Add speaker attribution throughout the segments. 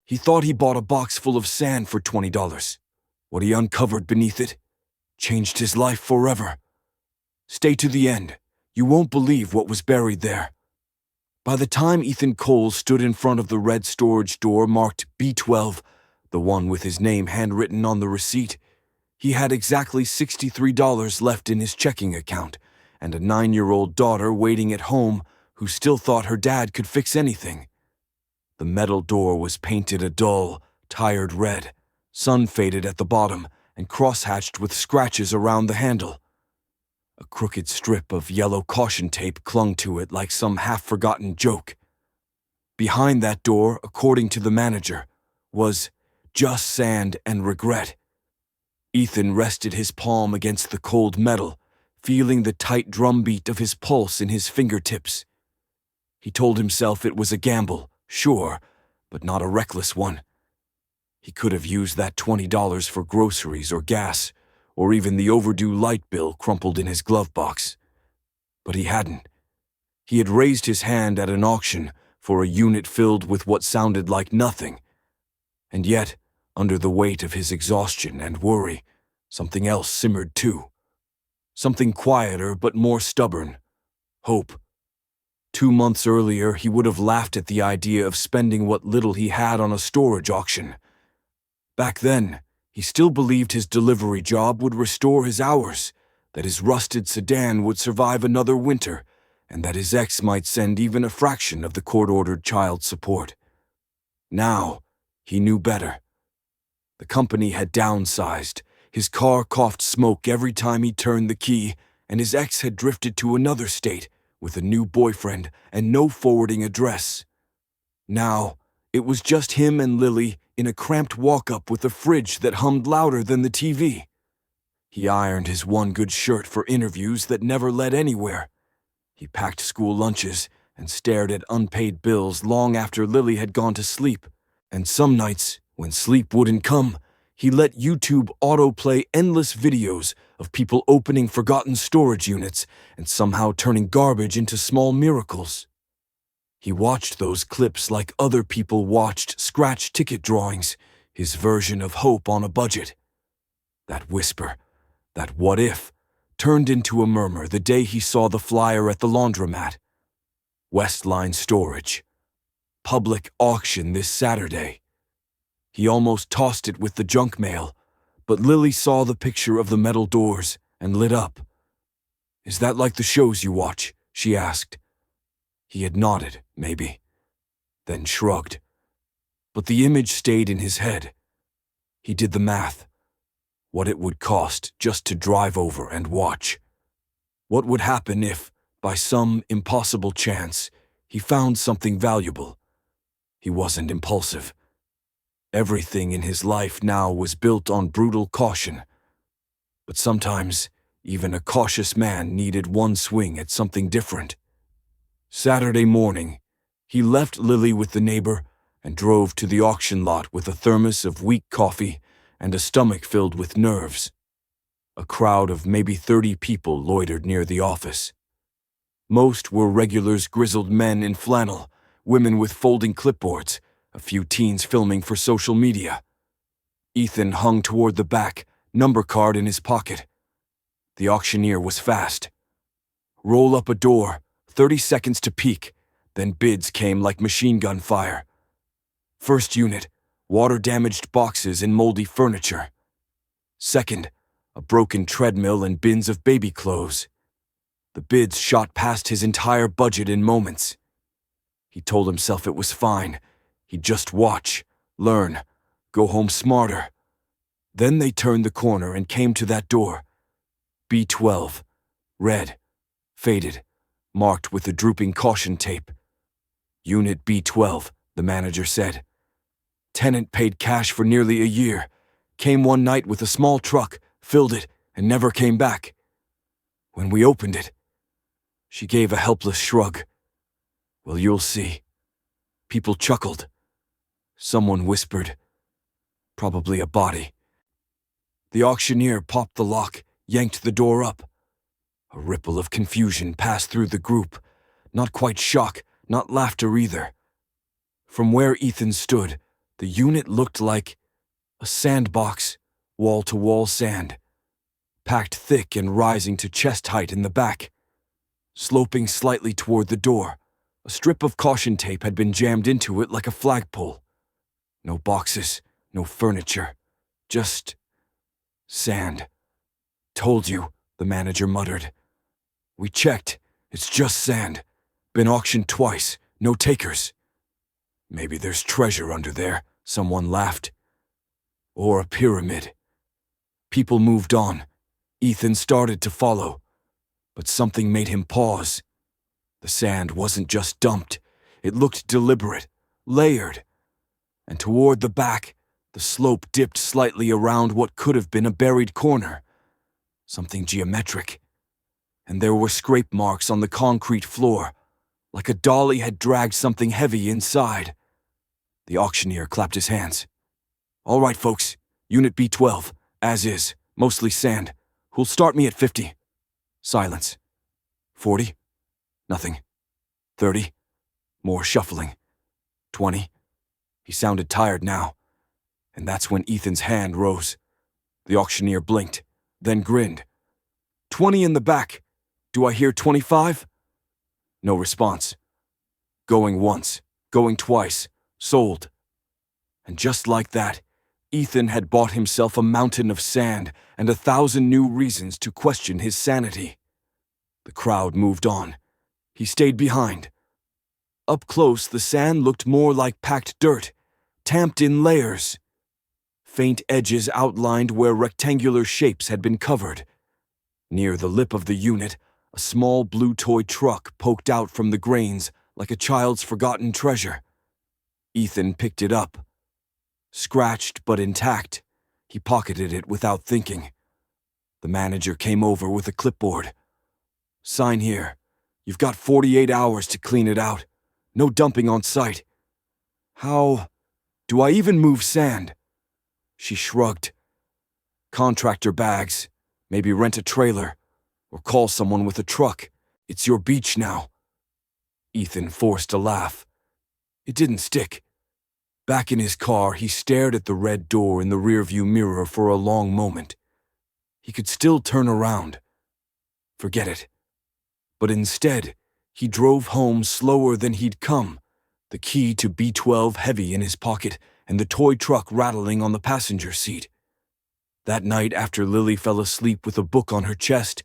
Speaker 1: He thought he bought a box full of sand for $20. What he uncovered beneath it changed his life forever. Stay to the end. You won't believe what was buried there. By the time Ethan Cole stood in front of the red storage door marked B12, the one with his name handwritten on the receipt, he had exactly $63 left in his checking account and a 9-year-old daughter waiting at home who still thought her dad could fix anything. The metal door was painted a dull, tired red, sun-faded at the bottom and cross-hatched with scratches around the handle. A crooked strip of yellow caution tape clung to it like some half-forgotten joke. Behind that door, according to the manager, was just sand and regret. Ethan rested his palm against the cold metal, feeling the tight drumbeat of his pulse in his fingertips. He told himself it was a gamble, sure, but not a reckless one. He could have used that $20 for groceries or gas, or even the overdue light bill crumpled in his glove box. But he hadn't. He had raised his hand at an auction for a unit filled with what sounded like nothing. And yet, under the weight of his exhaustion and worry, something else simmered too. Something quieter but more stubborn. Hope. 2 months earlier, he would have laughed at the idea of spending what little he had on a storage auction. Back then, he still believed his delivery job would restore his hours, that his rusted sedan would survive another winter, and that his ex might send even a fraction of the court-ordered child support. Now, he knew better. The company had downsized, his car coughed smoke every time he turned the key, and his ex had drifted to another state with a new boyfriend and no forwarding address. Now, it was just him and Lily in a cramped walk-up with a fridge that hummed louder than the TV. He ironed his one good shirt for interviews that never led anywhere. He packed school lunches and stared at unpaid bills long after Lily had gone to sleep. And some nights, when sleep wouldn't come, he let YouTube autoplay endless videos of people opening forgotten storage units and somehow turning garbage into small miracles. He watched those clips like other people watched scratch ticket drawings, his version of hope on a budget. That whisper, that what if, turned into a murmur the day he saw the flyer at the laundromat. Westline Storage. Public auction this Saturday. He almost tossed it with the junk mail, but Lily saw the picture of the metal doors and lit up. "Is that like the shows you watch?" she asked. He had nodded, maybe, then shrugged. But the image stayed in his head. He did the math. What it would cost just to drive over and watch. What would happen if, by some impossible chance, he found something valuable? He wasn't impulsive. Everything in his life now was built on brutal caution. But sometimes, even a cautious man needed one swing at something different. Saturday morning, he left Lily with the neighbor and drove to the auction lot with a thermos of weak coffee and a stomach filled with nerves. A crowd of maybe 30 people loitered near the office. Most were regulars, grizzled men in flannel, women with folding clipboards, a few teens filming for social media. Ethan hung toward the back, number card in his pocket. The auctioneer was fast. Roll up a door, 30 seconds to peek, then bids came like machine gun fire. First unit, water-damaged boxes and moldy furniture. Second, a broken treadmill and bins of baby clothes. The bids shot past his entire budget in moments. He told himself it was fine. He'd just watch, learn, go home smarter. Then they turned the corner and came to that door. B12, red, faded, marked with the drooping caution tape. Unit B12, the manager said. Tenant paid cash for nearly a year, came one night with a small truck, filled it, and never came back. When we opened it, she gave a helpless shrug. Well, you'll see. People chuckled. Someone whispered, probably a body. The auctioneer popped the lock, yanked the door up. A ripple of confusion passed through the group, not quite shock, not laughter either. From where Ethan stood, The unit looked like a sandbox, wall-to-wall sand, packed thick and rising to chest height in the back. Sloping slightly toward the door, a strip of caution tape had been jammed into it like a flagpole. No boxes, no furniture, just sand. "Told you," the manager muttered. "We checked. It's just sand. Been auctioned twice. No takers." "Maybe there's treasure under there," someone laughed. "Or a pyramid." People moved on. Ethan started to follow, but something made him pause. The sand wasn't just dumped. It looked deliberate, layered. And toward the back, the slope dipped slightly around what could have been a buried corner. Something geometric. And there were scrape marks on the concrete floor, like a dolly had dragged something heavy inside. The auctioneer clapped his hands. "All right, folks. Unit B12, as is, mostly sand. Who'll start me at 50? Silence. 40? Nothing. 30? More shuffling. 20? He sounded tired now. And that's when Ethan's hand rose. The auctioneer blinked, then grinned. 20 in the back. Do I hear 25? No response. Going once, going twice, sold. And just like that, Ethan had bought himself a mountain of sand and 1,000 new reasons to question his sanity. The crowd moved on. He stayed behind. Up close, the sand looked more like packed dirt, tamped in layers. Faint edges outlined where rectangular shapes had been covered. Near the lip of the unit, a small blue toy truck poked out from the grains like a child's forgotten treasure. Ethan picked it up. Scratched but intact, he pocketed it without thinking. The manager came over with a clipboard. "Sign here. You've got 48 hours to clean it out. No dumping on site." "How do I even move sand?" She shrugged. "Contractor bags. Maybe rent a trailer. Or call someone with a truck. It's your beach now." Ethan forced a laugh. It didn't stick. Back in his car, he stared at the red door in the rearview mirror for a long moment. He could still turn around. Forget it. But instead, he drove home slower than he'd come, the key to B12 heavy in his pocket and the toy truck rattling on the passenger seat. That night, after Lily fell asleep with a book on her chest,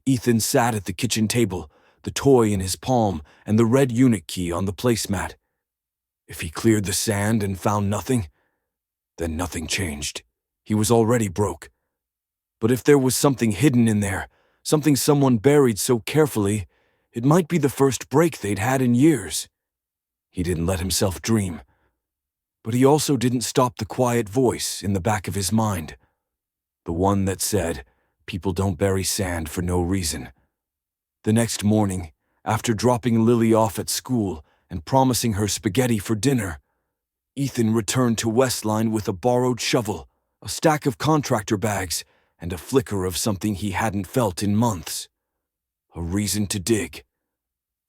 Speaker 1: Ethan sat at the kitchen table, the toy in his palm and the red unit key on the placemat. If he cleared the sand and found nothing, then nothing changed. He was already broke. But if there was something hidden in there, something someone buried so carefully, it might be the first break they'd had in years. He didn't let himself dream. But he also didn't stop the quiet voice in the back of his mind. The one that said, people don't bury sand for no reason. The next morning, after dropping Lily off at school and promising her spaghetti for dinner, Ethan returned to Westline with a borrowed shovel, a stack of contractor bags, and a flicker of something he hadn't felt in months. A reason to dig.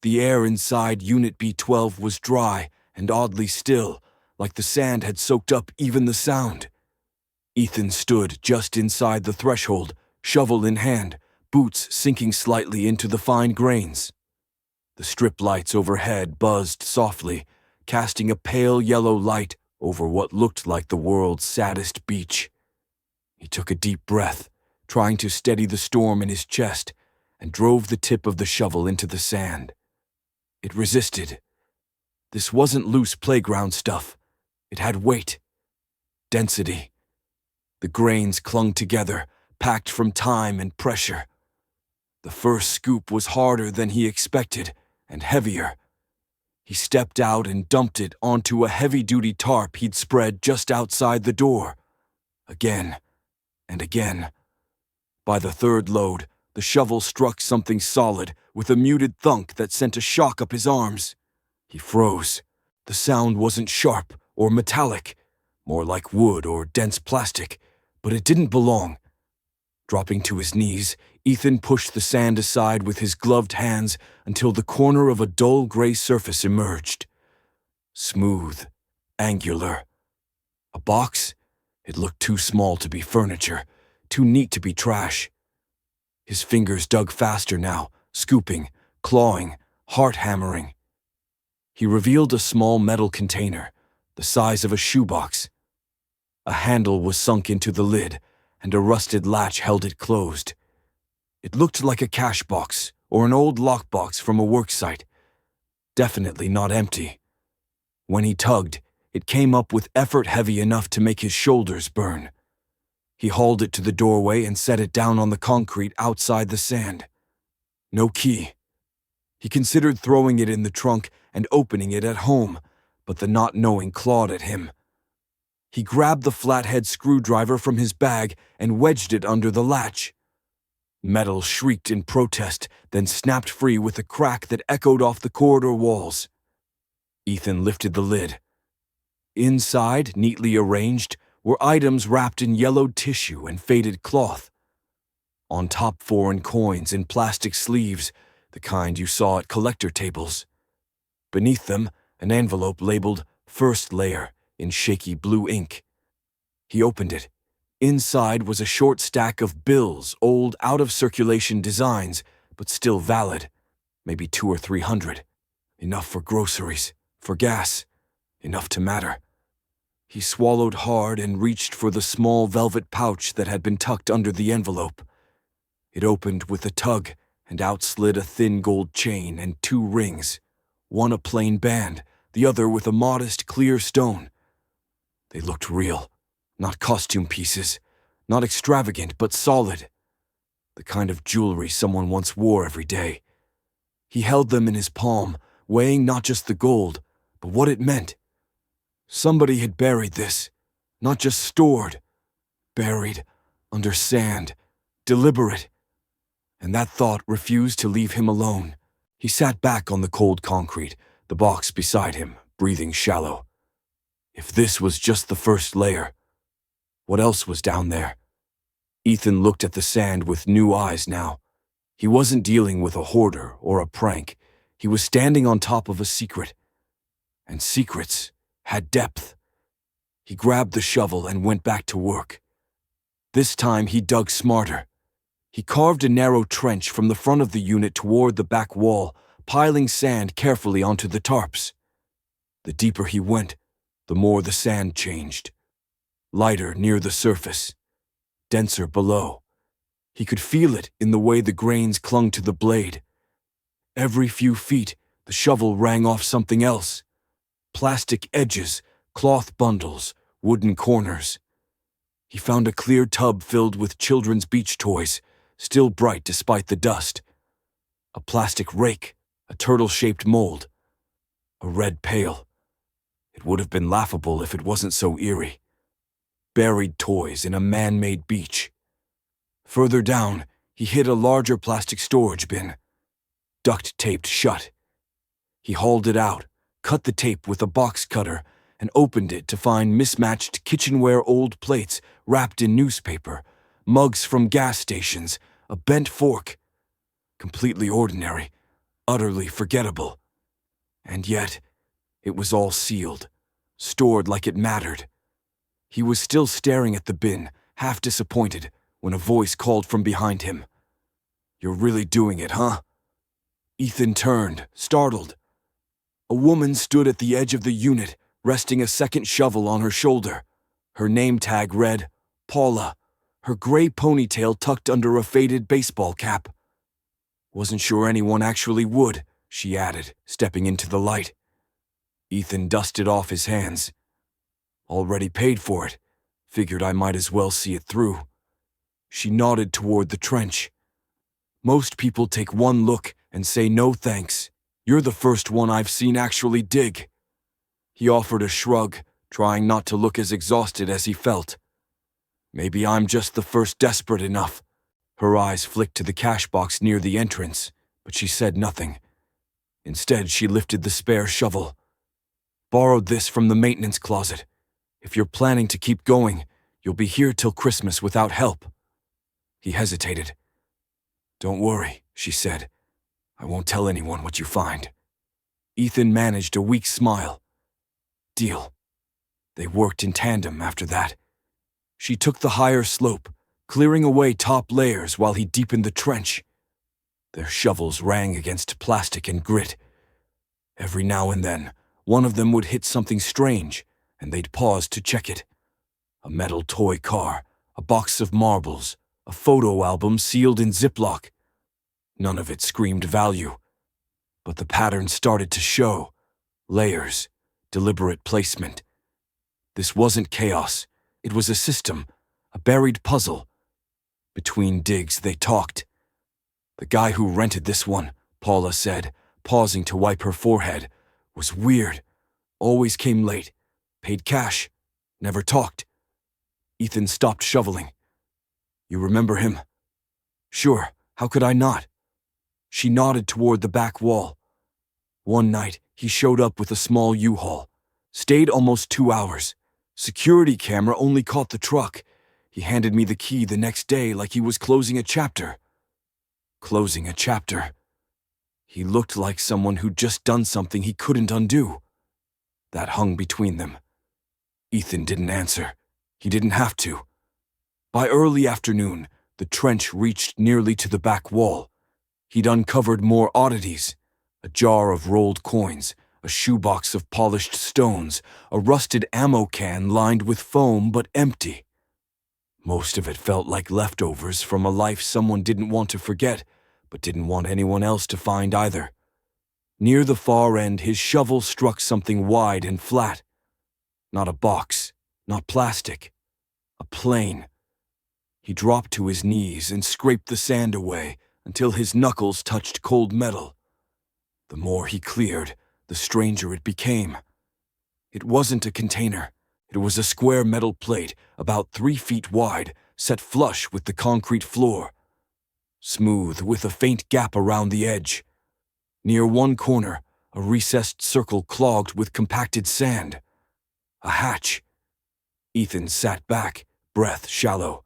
Speaker 1: The air inside Unit B12 was dry and oddly still, like the sand had soaked up even the sound. Ethan stood just inside the threshold, shovel in hand, boots sinking slightly into the fine grains. The strip lights overhead buzzed softly, casting a pale yellow light over what looked like the world's saddest beach. He took a deep breath, trying to steady the storm in his chest, and drove the tip of the shovel into the sand. It resisted. This wasn't loose playground stuff. It had weight, density. The grains clung together, packed from time and pressure. The first scoop was harder than he expected, and heavier. He stepped out and dumped it onto a heavy-duty tarp he'd spread just outside the door. Again and again. By the third load, the shovel struck something solid with a muted thunk that sent a shock up his arms. He froze. The sound wasn't sharp or metallic, more like wood or dense plastic, but it didn't belong. Dropping to his knees, Ethan pushed the sand aside with his gloved hands until the corner of a dull gray surface emerged. Smooth, angular, box? It looked too small to be furniture, too neat to be trash. His fingers dug faster now, scooping, clawing, heart-hammering. He revealed a small metal container, the size of a shoebox. A handle was sunk into the lid, and a rusted latch held it closed. It looked like a cash box or an old lockbox from a worksite. Definitely not empty. When he tugged, it came up with effort heavy enough to make his shoulders burn. He hauled it to the doorway and set it down on the concrete outside the sand. No key. He considered throwing it in the trunk and opening it at home, but the not knowing clawed at him. He grabbed the flathead screwdriver from his bag and wedged it under the latch. Metal shrieked in protest, then snapped free with a crack that echoed off the corridor walls. Ethan lifted the lid. Inside, neatly arranged, were items wrapped in yellowed tissue and faded cloth. On top, foreign coins in plastic sleeves, the kind you saw at collector tables. Beneath them, an envelope labeled "First Layer" in shaky blue ink. He opened it. Inside was a short stack of bills, old, out-of-circulation designs, but still valid. Maybe 200 or 300. Enough for groceries, for gas, enough to matter. He swallowed hard and reached for the small velvet pouch that had been tucked under the envelope. It opened with a tug, and out slid a thin gold chain and 2 rings, one a plain band, the other with a modest, clear stone. They looked real, not costume pieces, not extravagant but solid. The kind of jewelry someone once wore every day. He held them in his palm, weighing not just the gold, but what it meant. Somebody had buried this, not just stored. Buried, under sand, deliberate. And that thought refused to leave him alone. He sat back on the cold concrete, the box beside him, breathing shallow. If this was just the first layer, what else was down there? Ethan looked at the sand with new eyes now. He wasn't dealing with a hoarder or a prank. He was standing on top of a secret. And secrets had depth. He grabbed the shovel and went back to work. This time he dug smarter. He carved a narrow trench from the front of the unit toward the back wall, piling sand carefully onto the tarps. The deeper he went, the more the sand changed. Lighter near the surface, denser below. He could feel it in the way the grains clung to the blade. Every few feet, the shovel rang off something else. Plastic edges, cloth bundles, wooden corners. He found a clear tub filled with children's beach toys, still bright despite the dust. A plastic rake, a turtle-shaped mold. A red pail. It would have been laughable if it wasn't so eerie. Buried toys in a man-made beach. Further down, he hit a larger plastic storage bin. Duct-taped shut. He hauled it out, cut the tape with a box cutter, and opened it to find mismatched kitchenware old plates wrapped in newspaper, mugs from gas stations, a bent fork. Completely ordinary, utterly forgettable. And yet, it was all sealed, stored like it mattered. He was still staring at the bin, half disappointed, when a voice called from behind him. "You're really doing it, huh?" Ethan turned, startled. A woman stood at the edge of the unit, resting a second shovel on her shoulder. Her name tag read, Paula, her gray ponytail tucked under a faded baseball cap. "Wasn't sure anyone actually would," she added, stepping into the light. Ethan dusted off his hands. "Already paid for it. Figured I might as well see it through." She nodded toward the trench. "Most people take one look and say no thanks. You're the first one I've seen actually dig." He offered a shrug, trying not to look as exhausted as he felt. "Maybe I'm just the first desperate enough." Her eyes flicked to the cash box near the entrance, but she said nothing. Instead, she lifted the spare shovel. "Borrowed this from the maintenance closet. If you're planning to keep going, you'll be here till Christmas without help." He hesitated. "Don't worry," she said. "I won't tell anyone what you find." Ethan managed a weak smile. "Deal." They worked in tandem after that. She took the higher slope, clearing away top layers while he deepened the trench. Their shovels rang against plastic and grit. Every now and then, one of them would hit something strange, and they'd pause to check it. A metal toy car, a box of marbles, a photo album sealed in Ziploc. None of it screamed value. But the pattern started to show. Layers, deliberate placement. This wasn't chaos. It was a system, a buried puzzle. Between digs, they talked. The guy who rented this one, Paula said, pausing to wipe her forehead, was weird. Always came late. Paid cash. Never talked. Ethan stopped shoveling. You remember him? Sure, how could I not? She nodded toward the back wall. One night, he showed up with a small U-Haul. Stayed almost 2 hours. Security camera only caught the truck. He handed me the key the next day like he was closing a chapter. Closing a chapter. He looked like someone who'd just done something he couldn't undo. That hung between them. Ethan didn't answer. He didn't have to. By early afternoon, the trench reached nearly to the back wall. He'd uncovered more oddities. A jar of rolled coins, a shoebox of polished stones, a rusted ammo can lined with foam but empty. Most of it felt like leftovers from a life someone didn't want to forget, but didn't want anyone else to find either. Near the far end, his shovel struck something wide and flat. Not a box, not plastic. A plane. He dropped to his knees and scraped the sand away until his knuckles touched cold metal. The more he cleared, the stranger it became. It wasn't a container. It was a square metal plate, about 3 feet wide, set flush with the concrete floor. Smooth, with a faint gap around the edge. Near one corner, a recessed circle clogged with compacted sand. A hatch. Ethan sat back, breath shallow.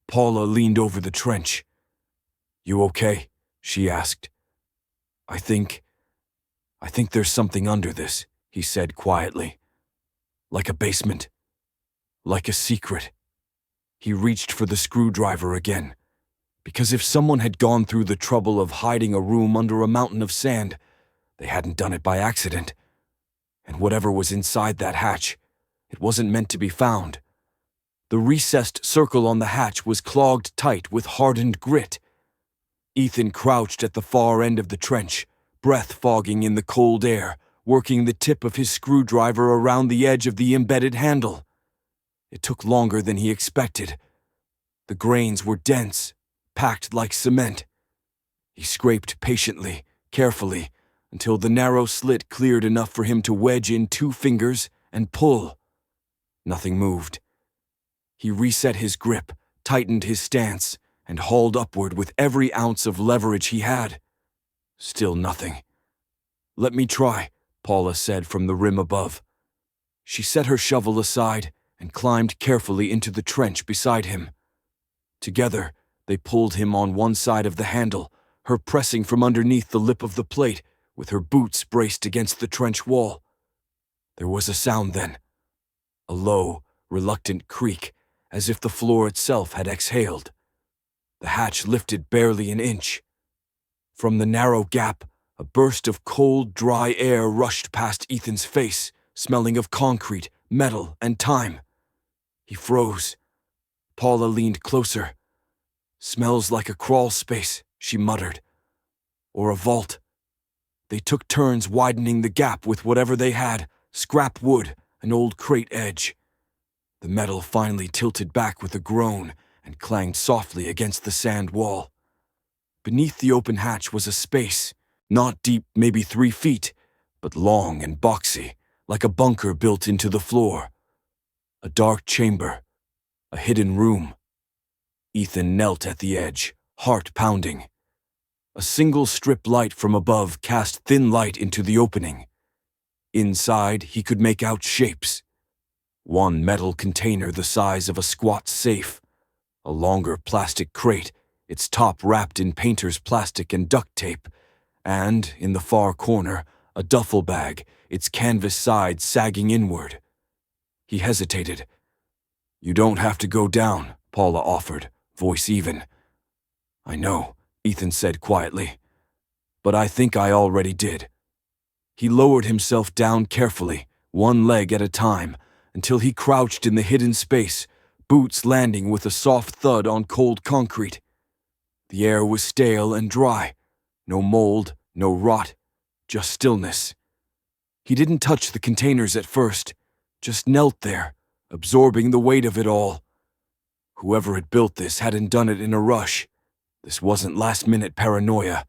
Speaker 1: Paula leaned over the trench. You okay? She asked. I think there's something under this, he said quietly. Like a basement. Like a secret. He reached for the screwdriver again. Because if someone had gone through the trouble of hiding a room under a mountain of sand, they hadn't done it by accident. And whatever was inside that hatch, it wasn't meant to be found. The recessed circle on the hatch was clogged tight with hardened grit. Ethan crouched at the far end of the trench, breath fogging in the cold air, working the tip of his screwdriver around the edge of the embedded handle. It took longer than he expected. The grains were dense, packed like cement. He scraped patiently, carefully, until the narrow slit cleared enough for him to wedge in 2 fingers and pull. Nothing moved. He reset his grip, tightened his stance, and hauled upward with every ounce of leverage he had. Still nothing. Let me try, Paula said from the rim above. She set her shovel aside and climbed carefully into the trench beside him. Together, they pulled him on one side of the handle, her pressing from underneath the lip of the plate, with her boots braced against the trench wall. There was a sound then. A low, reluctant creak, as if the floor itself had exhaled. The hatch lifted barely an inch. From the narrow gap, a burst of cold, dry air rushed past Ethan's face, smelling of concrete, metal, and time. He froze. Paula leaned closer. Smells like a crawl space, she muttered. Or a vault. They took turns widening the gap with whatever they had, scrap wood, an old crate edge. The metal finally tilted back with a groan and clanged softly against the sand wall. Beneath the open hatch was a space, not deep, maybe 3 feet, but long and boxy, like a bunker built into the floor. A dark chamber, a hidden room. Ethan knelt at the edge, heart pounding. A single strip light from above cast thin light into the opening. Inside, he could make out shapes. One metal container the size of a squat safe. A longer plastic crate, its top wrapped in painter's plastic and duct tape. And, in the far corner, a duffel bag, its canvas side sagging inward. He hesitated. "You don't have to go down," Paula offered, voice even. "I know," Ethan said quietly. "But I think I already did." He lowered himself down carefully, one leg at a time, until he crouched in the hidden space, boots landing with a soft thud on cold concrete. The air was stale and dry. No mold, no rot, just stillness. He didn't touch the containers at first, just knelt there, absorbing the weight of it all. Whoever had built this hadn't done it in a rush. This wasn't last-minute paranoia.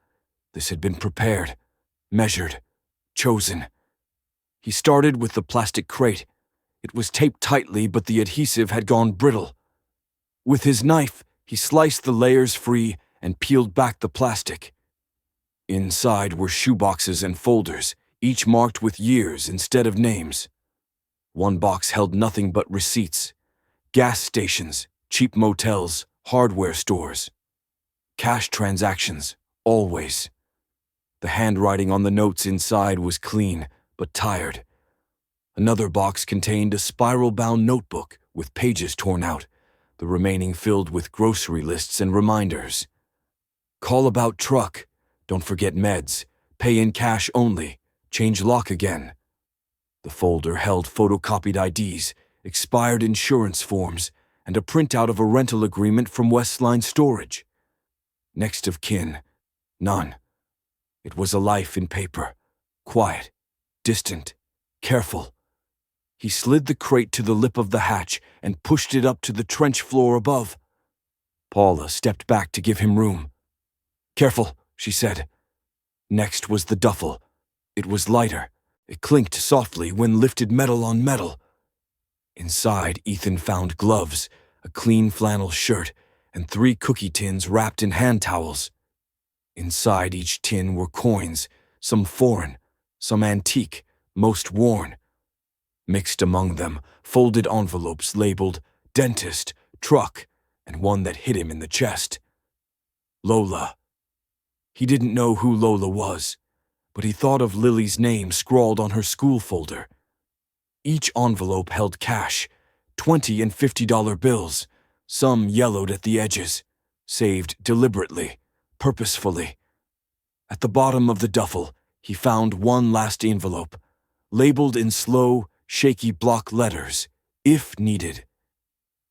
Speaker 1: This had been prepared, measured, chosen. He started with the plastic crate. It was taped tightly, but the adhesive had gone brittle. With his knife, he sliced the layers free and peeled back the plastic. Inside were shoeboxes and folders, each marked with years instead of names. One box held nothing but receipts. Gas stations, cheap motels, hardware stores. Cash transactions, always. The handwriting on the notes inside was clean, but tired. Another box contained a spiral-bound notebook with pages torn out, the remaining filled with grocery lists and reminders. Call about truck. Don't forget meds. Pay in cash only. Change lock again. The folder held photocopied IDs, expired insurance forms, and a printout of a rental agreement from Westline Storage. Next of kin, none. It was a life in paper. Quiet, distant, careful. He slid the crate to the lip of the hatch and pushed it up to the trench floor above. Paula stepped back to give him room. "Careful," she said. Next was the duffel. It was lighter. It clinked softly when lifted metal on metal. Inside, Ethan found gloves, a clean flannel shirt, and 3 cookie tins wrapped in hand towels. Inside each tin were coins, some foreign, some antique, most worn. Mixed among them, folded envelopes labeled dentist, truck, and one that hit him in the chest. Lola. He didn't know who Lola was, but he thought of Lily's name scrawled on her school folder. Each envelope held cash, $20 and $50 bills, some yellowed at the edges, saved deliberately, purposefully. At the bottom of the duffel, he found one last envelope, labeled in slow, shaky block letters, if needed.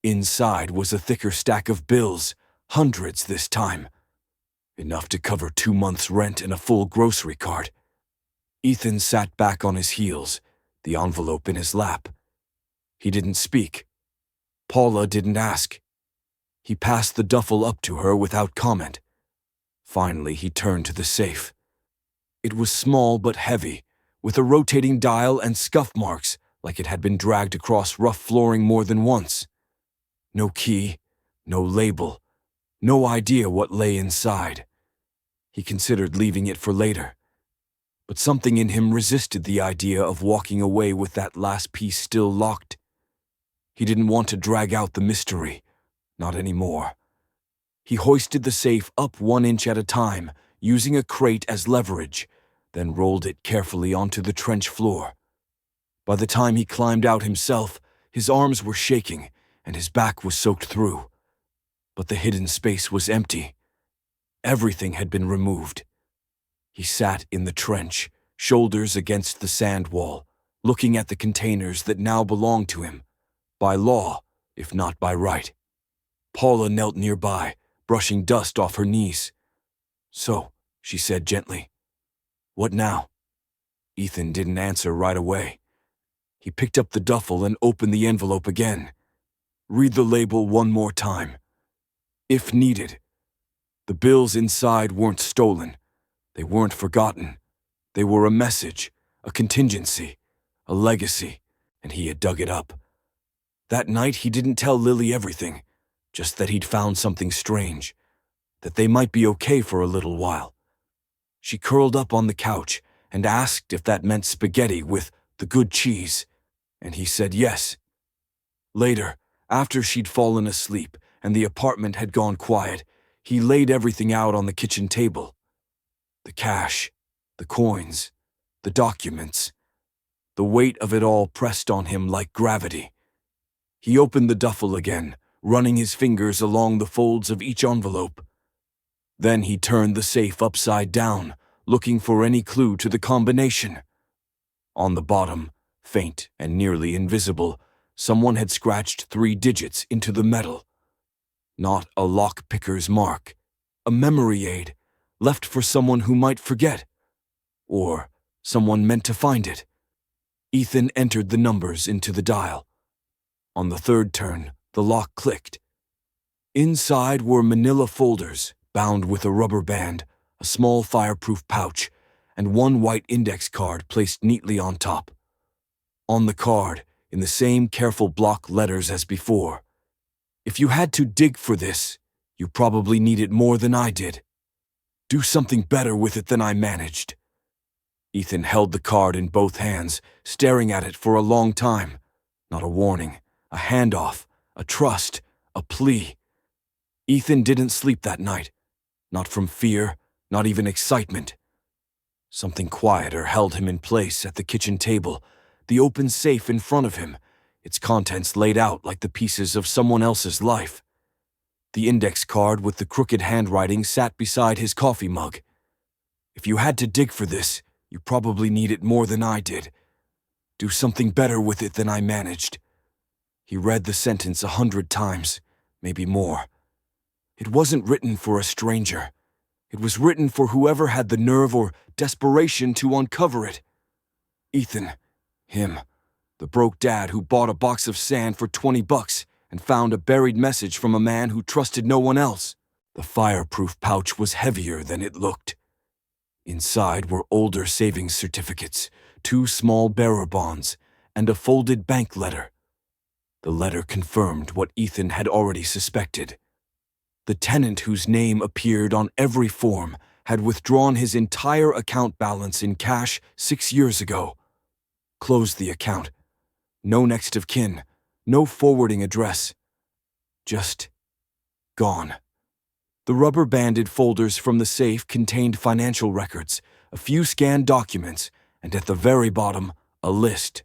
Speaker 1: Inside was a thicker stack of bills, hundreds this time. Enough to cover 2 months' rent and a full grocery cart. Ethan sat back on his heels, the envelope in his lap. He didn't speak. Paula didn't ask. He passed the duffel up to her without comment. Finally, he turned to the safe. It was small but heavy, with a rotating dial and scuff marks like it had been dragged across rough flooring more than once. No key, no label, no idea what lay inside. He considered leaving it for later. But something in him resisted the idea of walking away with that last piece still locked. He didn't want to drag out the mystery, not anymore. He hoisted the safe up 1 inch at a time, using a crate as leverage, then rolled it carefully onto the trench floor. By the time he climbed out himself, his arms were shaking and his back was soaked through. But the hidden space was empty. Everything had been removed. He sat in the trench, shoulders against the sand wall, looking at the containers that now belonged to him, by law, if not by right. Paula knelt nearby, brushing dust off her knees. "So," she said gently, "what now?" Ethan didn't answer right away. He picked up the duffel and opened the envelope again. Read the label one more time. If needed. The bills inside weren't stolen. They weren't forgotten. They were a message, a contingency, a legacy, and he had dug it up. That night he didn't tell Lily everything, just that he'd found something strange, that they might be okay for a little while. She curled up on the couch and asked if that meant spaghetti with the good cheese, and he said yes. Later, after she'd fallen asleep and the apartment had gone quiet, he laid everything out on the kitchen table. The cash, the coins, the documents. The weight of it all pressed on him like gravity. He opened the duffel again, running his fingers along the folds of each envelope. Then he turned the safe upside down, looking for any clue to the combination. On the bottom, faint and nearly invisible, someone had scratched 3 digits into the metal. Not a lockpicker's mark, a memory aid, left for someone who might forget. Or someone meant to find it. Ethan entered the numbers into the dial. On the 3rd turn, the lock clicked. Inside were manila folders, bound with a rubber band, a small fireproof pouch, and one white index card placed neatly on top. On the card, in the same careful block letters as before, "If you had to dig for this, you probably need it more than I did. Do something better with it than I managed." Ethan held the card in both hands, staring at it for a long time. Not a warning, a handoff, a trust, a plea. Ethan didn't sleep that night. Not from fear, not even excitement. Something quieter held him in place at the kitchen table, the open safe in front of him, its contents laid out like the pieces of someone else's life. The index card with the crooked handwriting sat beside his coffee mug. "If you had to dig for this, you probably need it more than I did. Do something better with it than I managed." He read the sentence 100 times, maybe more. It wasn't written for a stranger. It was written for whoever had the nerve or desperation to uncover it. Ethan. Him. The broke dad who bought a box of sand for $20 and found a buried message from a man who trusted no one else. The fireproof pouch was heavier than it looked. Inside were older savings certificates, 2 small bearer bonds, and a folded bank letter. The letter confirmed what Ethan had already suspected. The tenant whose name appeared on every form had withdrawn his entire account balance in cash 6 years ago. Closed the account. No next of kin, no forwarding address. Just gone. The rubber-banded folders from the safe contained financial records, a few scanned documents, and at the very bottom, a list,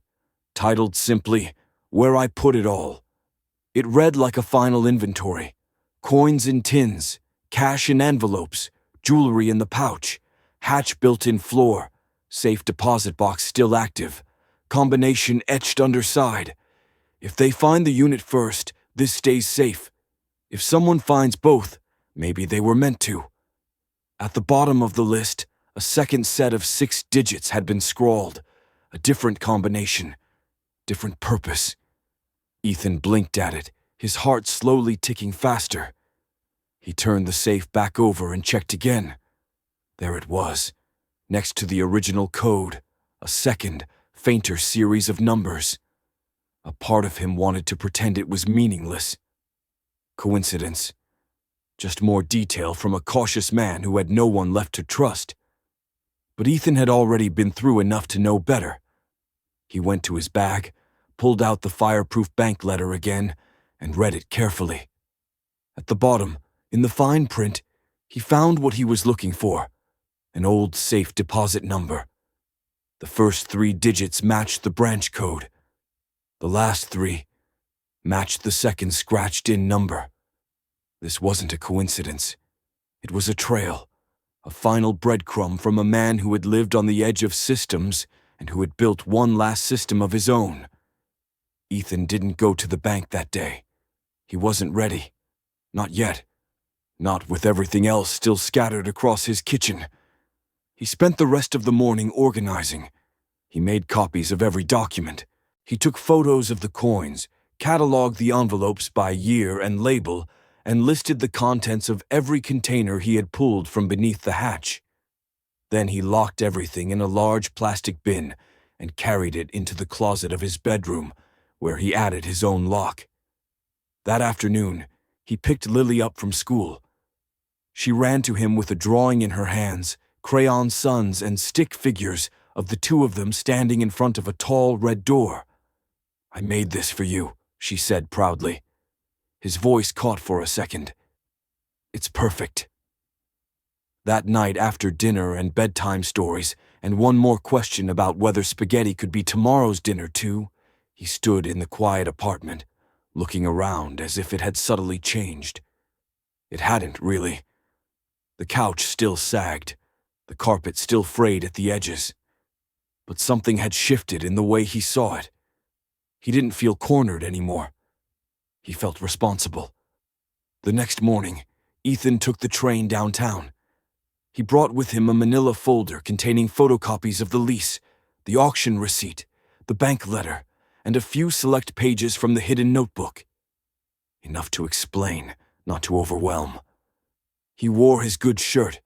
Speaker 1: titled simply, "Where I Put It All." It read like a final inventory. Coins in tins, cash in envelopes, jewelry in the pouch, hatch built-in floor, safe deposit box still active, combination etched underside. If they find the unit first, this stays safe. If someone finds both, maybe they were meant to. At the bottom of the list, a second set of 6 digits had been scrawled, a different combination, different purpose. Ethan blinked at it, his heart slowly ticking faster. He turned the safe back over and checked again. There it was, next to the original code, a second, fainter series of numbers. A part of him wanted to pretend it was meaningless. Coincidence. Just more detail from a cautious man who had no one left to trust. But Ethan had already been through enough to know better. He went to his bag, pulled out the fireproof bank letter again, and read it carefully. At the bottom, in the fine print, he found what he was looking for, an old safe deposit number. The first 3 digits matched the branch code. The last 3 matched the second scratched-in number. This wasn't a coincidence. It was a trail, a final breadcrumb from a man who had lived on the edge of systems and who had built one last system of his own. Ethan didn't go to the bank that day. He wasn't ready. Not yet. Not with everything else still scattered across his kitchen. He spent the rest of the morning organizing. He made copies of every document. He took photos of the coins, cataloged the envelopes by year and label, and listed the contents of every container he had pulled from beneath the hatch. Then he locked everything in a large plastic bin and carried it into the closet of his bedroom, where he added his own lock. That afternoon, he picked Lily up from school. She ran to him with a drawing in her hands, crayon suns and stick figures of the 2 of them standing in front of a tall red door. "I made this for you," she said proudly. His voice caught for a second. "It's perfect." That night after dinner and bedtime stories, and one more question about whether spaghetti could be tomorrow's dinner too, he stood in the quiet apartment, looking around as if it had subtly changed. It hadn't, really. The couch still sagged, the carpet still frayed at the edges. But something had shifted in the way he saw it. He didn't feel cornered anymore. He felt responsible. The next morning, Ethan took the train downtown. He brought with him a manila folder containing photocopies of the lease, the auction receipt, the bank letter, and a few select pages from the hidden notebook. Enough to explain, not to overwhelm. He wore his good shirt,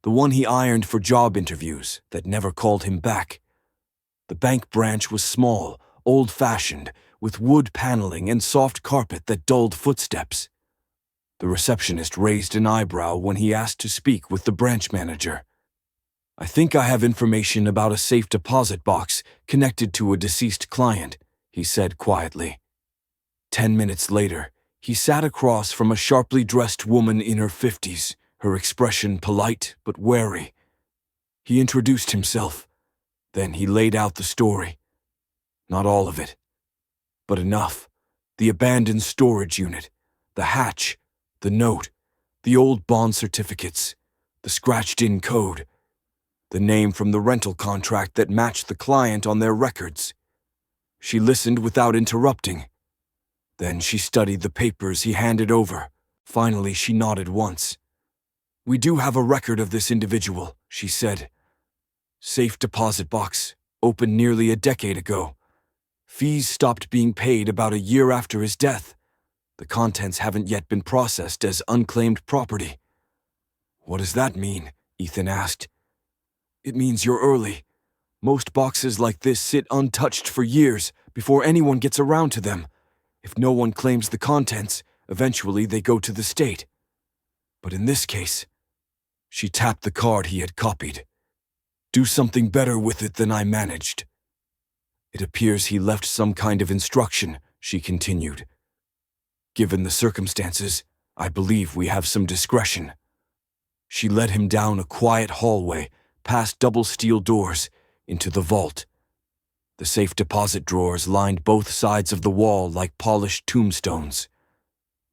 Speaker 1: the one he ironed for job interviews that never called him back. The bank branch was small, old-fashioned, with wood paneling and soft carpet that dulled footsteps. The receptionist raised an eyebrow when he asked to speak with the branch manager. "I think I have information about a safe deposit box connected to a deceased client," he said quietly. 10 minutes later, he sat across from a sharply dressed woman in her 50s, her expression polite but wary. He introduced himself. Then he laid out the story. Not all of it, but enough. The abandoned storage unit, the hatch, the note, the old bond certificates, the scratched-in code, the name from the rental contract that matched the client on their records. She listened without interrupting. Then she studied the papers he handed over. Finally, she nodded once. "We do have a record of this individual," she said. "Safe deposit box, opened nearly a decade ago. Fees stopped being paid about a year after his death. The contents haven't yet been processed as unclaimed property." "What does that mean?" Ethan asked. "It means you're early. Most boxes like this sit untouched for years before anyone gets around to them. If no one claims the contents, eventually they go to the state. But in this case," she tapped the card he had copied, "do something better with it than I managed." "It appears he left some kind of instruction," she continued. "Given the circumstances, I believe we have some discretion." She led him down a quiet hallway, past double steel doors, into the vault. The safe deposit drawers lined both sides of the wall like polished tombstones.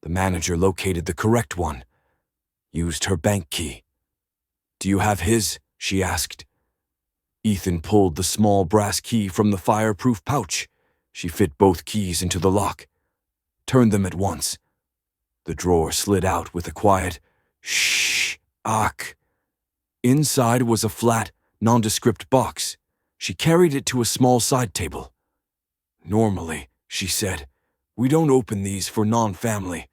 Speaker 1: The manager located the correct one, used her bank key. "Do you have his?" she asked. Ethan pulled the small brass key from the fireproof pouch. She fit both keys into the lock. "Turn them at once." The drawer slid out with a quiet shh, "Ach." Inside was a flat, nondescript box. She carried it to a small side table. "Normally," she said, "we don't open these for non-family.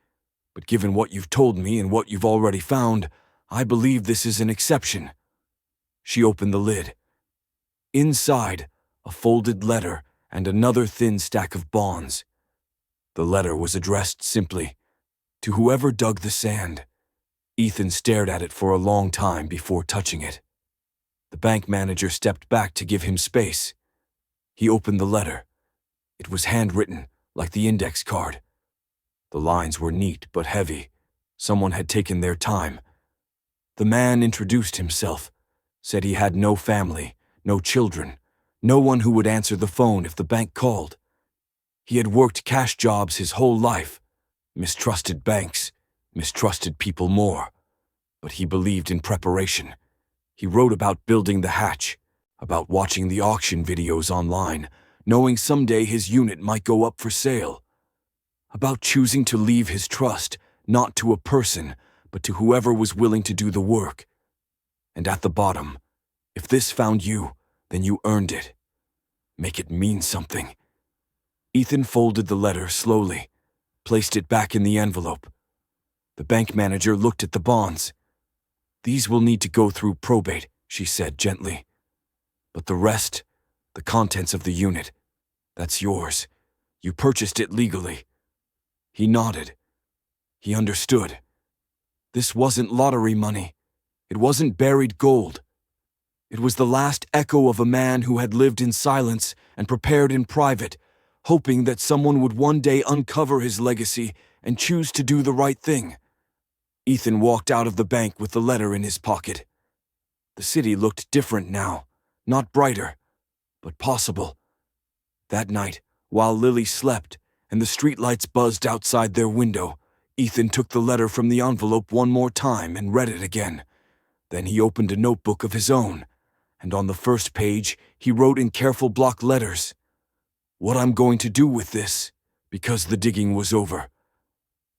Speaker 1: But given what you've told me and what you've already found, I believe this is an exception." She opened the lid. Inside, a folded letter and another thin stack of bonds. The letter was addressed simply, "To whoever dug the sand." Ethan stared at it for a long time before touching it. The bank manager stepped back to give him space. He opened the letter. It was handwritten, like the index card. The lines were neat but heavy. Someone had taken their time. The man introduced himself, said he had no family, no children, no one who would answer the phone if the bank called. He had worked cash jobs his whole life, mistrusted banks, mistrusted people more. But he believed in preparation. He wrote about building the hatch, about watching the auction videos online, knowing someday his unit might go up for sale, about choosing to leave his trust, not to a person, but to whoever was willing to do the work. And at the bottom, if this found you, then you earned it. Make it mean something. Ethan folded the letter slowly, placed it back in the envelope. The bank manager looked at the bonds. "These will need to go through probate," she said gently. "But the rest, the contents of the unit, that's yours. You purchased it legally." He nodded. He understood. This wasn't lottery money. It wasn't buried gold. It was the last echo of a man who had lived in silence and prepared in private, hoping that someone would one day uncover his legacy and choose to do the right thing. Ethan walked out of the bank with the letter in his pocket. The city looked different now, Not brighter, but possible. That night, while Lily slept and the streetlights buzzed outside their window, Ethan took the letter from the envelope one more time and read it again. Then he opened a notebook of his own, and on the first page he wrote in careful block letters, "What I'm going to do with this," because the digging was over.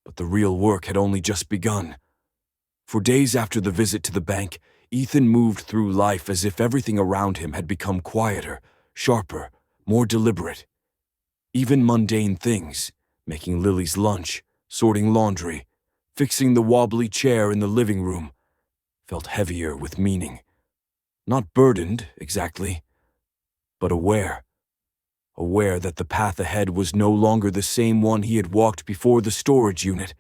Speaker 1: But the real work had only just begun. For days after the visit to the bank, Ethan moved through life as if everything around him had become quieter, sharper, more deliberate. Even mundane things, making Lily's lunch, sorting laundry, fixing the wobbly chair in the living room, felt heavier with meaning. Not burdened, exactly, but aware. Aware that the path ahead was no longer the same one he had walked before the storage unit,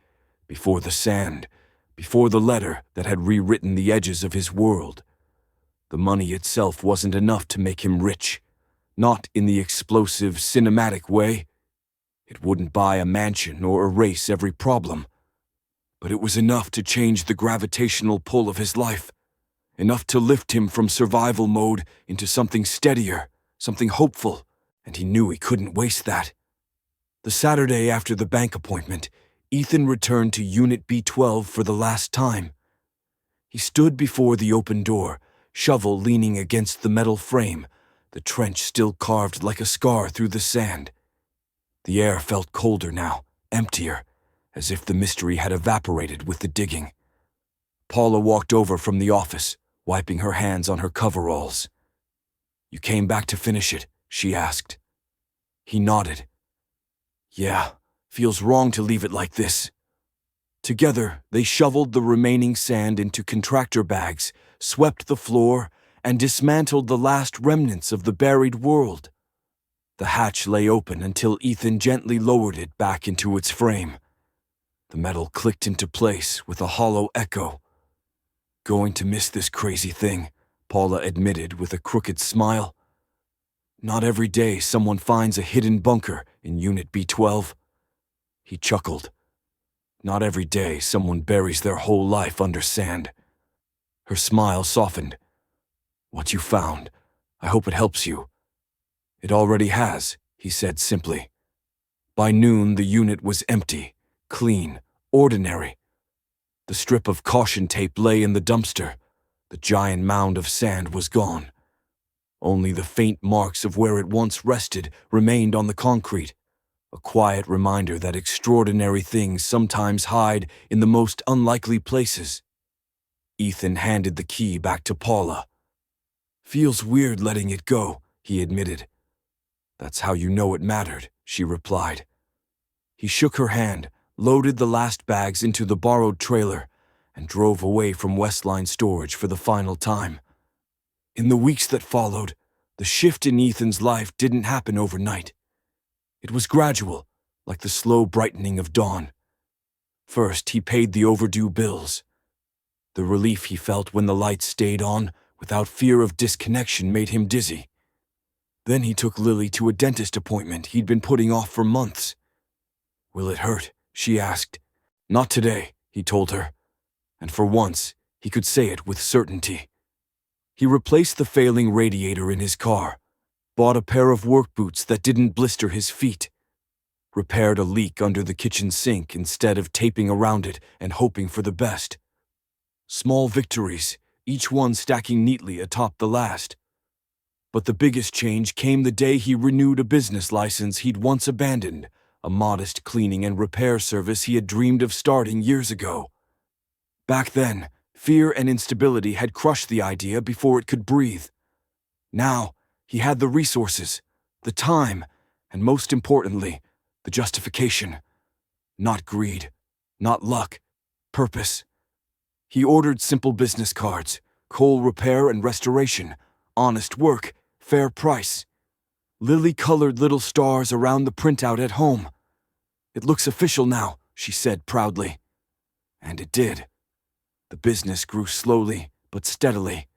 Speaker 1: before the sand, before the letter that had rewritten the edges of his world. The money itself wasn't enough to make him rich, not in the explosive, cinematic way. It wouldn't buy a mansion or erase every problem. But it was enough to change the gravitational pull of his life, enough to lift him from survival mode into something steadier, something hopeful, and he knew he couldn't waste that. The Saturday after the bank appointment, Ethan returned to Unit B12 for the last time. He stood before the open door, shovel leaning against the metal frame, the trench still carved like a scar through the sand. The air felt colder now, emptier, as if the mystery had evaporated with the digging. Paula walked over from the office, wiping her hands on her coveralls. "You came back to finish it?" she asked. He nodded. "Yeah, feels wrong to leave it like this." Together, they shoveled the remaining sand into contractor bags, swept the floor, and dismantled the last remnants of the buried world. The hatch lay open until Ethan gently lowered it back into its frame. The metal clicked into place with a hollow echo. "Going to miss this crazy thing," Paula admitted with a crooked smile. "Not every day someone finds a hidden bunker in Unit B12. He chuckled. "Not every day someone buries their whole life under sand." Her smile softened. "What you found, I hope it helps you." "It already has," he said simply. By noon, the unit was empty, clean, ordinary. The strip of caution tape lay in the dumpster. The giant mound of sand was gone. Only the faint marks of where it once rested remained on the concrete, a quiet reminder that extraordinary things sometimes hide in the most unlikely places. Ethan handed the key back to Paula. "Feels weird letting it go," he admitted. "That's how you know it mattered," she replied. He shook her hand, loaded the last bags into the borrowed trailer, and drove away from Westline Storage for the final time. In the weeks that followed, the shift in Ethan's life didn't happen overnight. It was gradual, like the slow brightening of dawn. First, he paid the overdue bills. The relief he felt when the lights stayed on, without fear of disconnection, made him dizzy. Then he took Lily to a dentist appointment he'd been putting off for months. "Will it hurt?" she asked. "Not today," he told her. And for once, he could say it with certainty. He replaced the failing radiator in his car, bought a pair of work boots that didn't blister his feet, repaired a leak under the kitchen sink instead of taping around it and hoping for the best. Small victories, each one stacking neatly atop the last. But the biggest change came the day he renewed a business license he'd once abandoned, a modest cleaning and repair service he had dreamed of starting years ago. Back then, fear and instability had crushed the idea before it could breathe. Now, he had the resources, the time, and most importantly, the justification. Not greed, not luck, purpose. He ordered simple business cards, coal repair and restoration, honest work, fair price. Lily colored little stars around the printout at home. "It looks official now," she said proudly. And it did. The business grew slowly but steadily.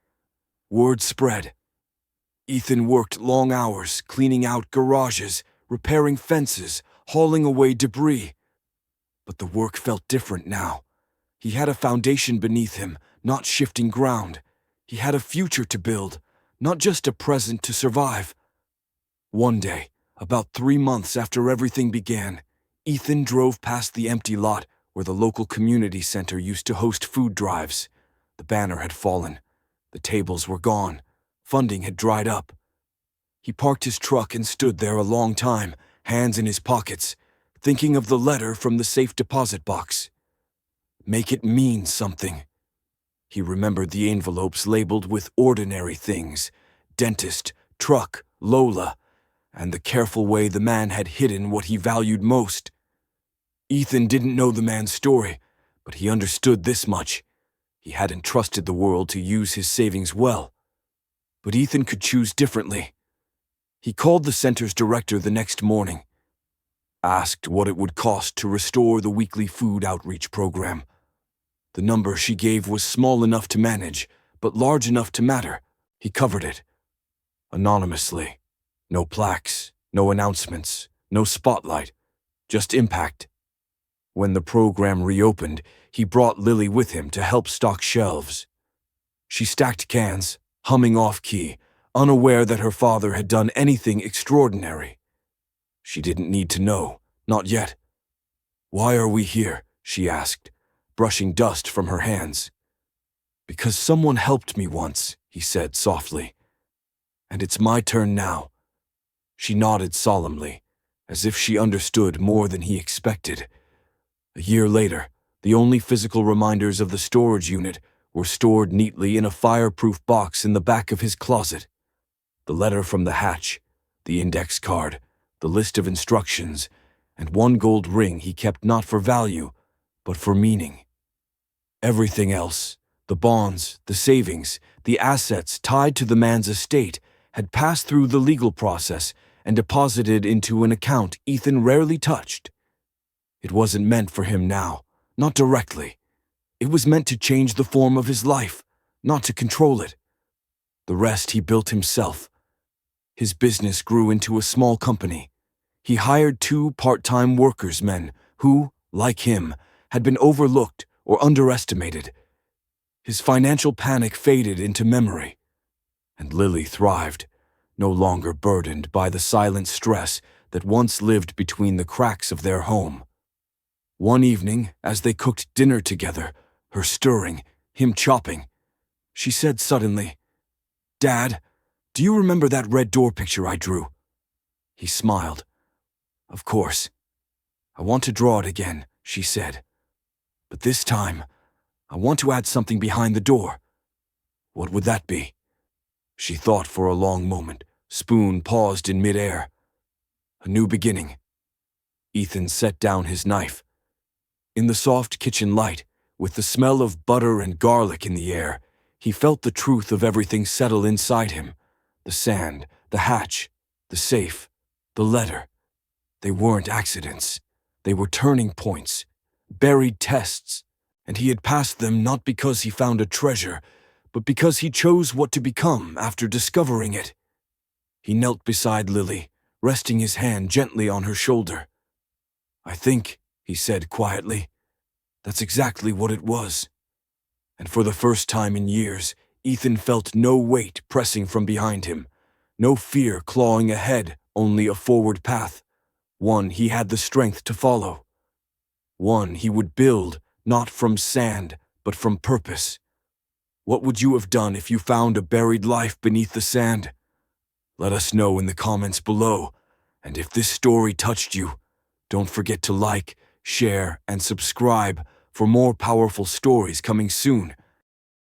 Speaker 1: Word spread. Ethan worked long hours cleaning out garages, repairing fences, hauling away debris. But the work felt different now. He had a foundation beneath him, not shifting ground. He had a future to build, not just a present to survive. One day, about 3 months after everything began, Ethan drove past the empty lot where the local community center used to host food drives. The banner had fallen. The tables were gone. Funding had dried up. He parked his truck and stood there a long time, hands in his pockets, thinking of the letter from the safe deposit box. Make it mean something. He remembered the envelopes labeled with ordinary things: dentist, truck, Lola, and the careful way the man had hidden what he valued most. Ethan didn't know the man's story, but he understood this much. He hadn't trusted the world to use his savings well. But Ethan could choose differently. He called the center's director the next morning, asked what it would cost to restore the weekly food outreach program. The number she gave was small enough to manage, but large enough to matter. He covered it. Anonymously. No plaques, no announcements, no spotlight, just impact. When the program reopened, he brought Lily with him to help stock shelves. She stacked cans, humming off-key, unaware that her father had done anything extraordinary. She didn't need to know, not yet. "Why are we here?" she asked, brushing dust from her hands. "Because someone helped me once," he said softly. "And it's my turn now." She nodded solemnly, as if she understood more than he expected. A year later, the only physical reminders of the storage unit were stored neatly in a fireproof box in the back of his closet. The letter from the hatch, the index card, the list of instructions, and one gold ring he kept not for value, but for meaning. Everything else, the bonds, the savings, the assets tied to the man's estate, had passed through the legal process and deposited into an account Ethan rarely touched. It wasn't meant for him now, not directly. It was meant to change the form of his life, not to control it. The rest he built himself. His business grew into a small company. He hired 2 part-time workers men who, like him, had been overlooked or underestimated. His financial panic faded into memory, and Lily thrived, no longer burdened by the silent stress that once lived between the cracks of their home. One evening, as they cooked dinner together, her stirring, him chopping, she said suddenly, "Dad, do you remember that red door picture I drew?" He smiled. "Of course. I want to draw it again," she said. "But this time, I want to add something behind the door." "What would that be?" She thought for a long moment. Spoon paused in midair. "A new beginning." Ethan set down his knife. In the soft kitchen light, with the smell of butter and garlic in the air, he felt the truth of everything settle inside him. The sand, the hatch, the safe, the letter. They weren't accidents. They were turning points, buried tests, and he had passed them not because he found a treasure, but because he chose what to become after discovering it. He knelt beside Lily, resting his hand gently on her shoulder. "I think," he said quietly, "that's exactly what it was." And for the first time in years, Ethan felt no weight pressing from behind him, no fear clawing ahead, only a forward path, one he had the strength to follow. One he would build, not from sand, but from purpose. What would you have done if you found a buried life beneath the sand? Let us know in the comments below, and if this story touched you, don't forget to like, share, and subscribe for more powerful stories coming soon.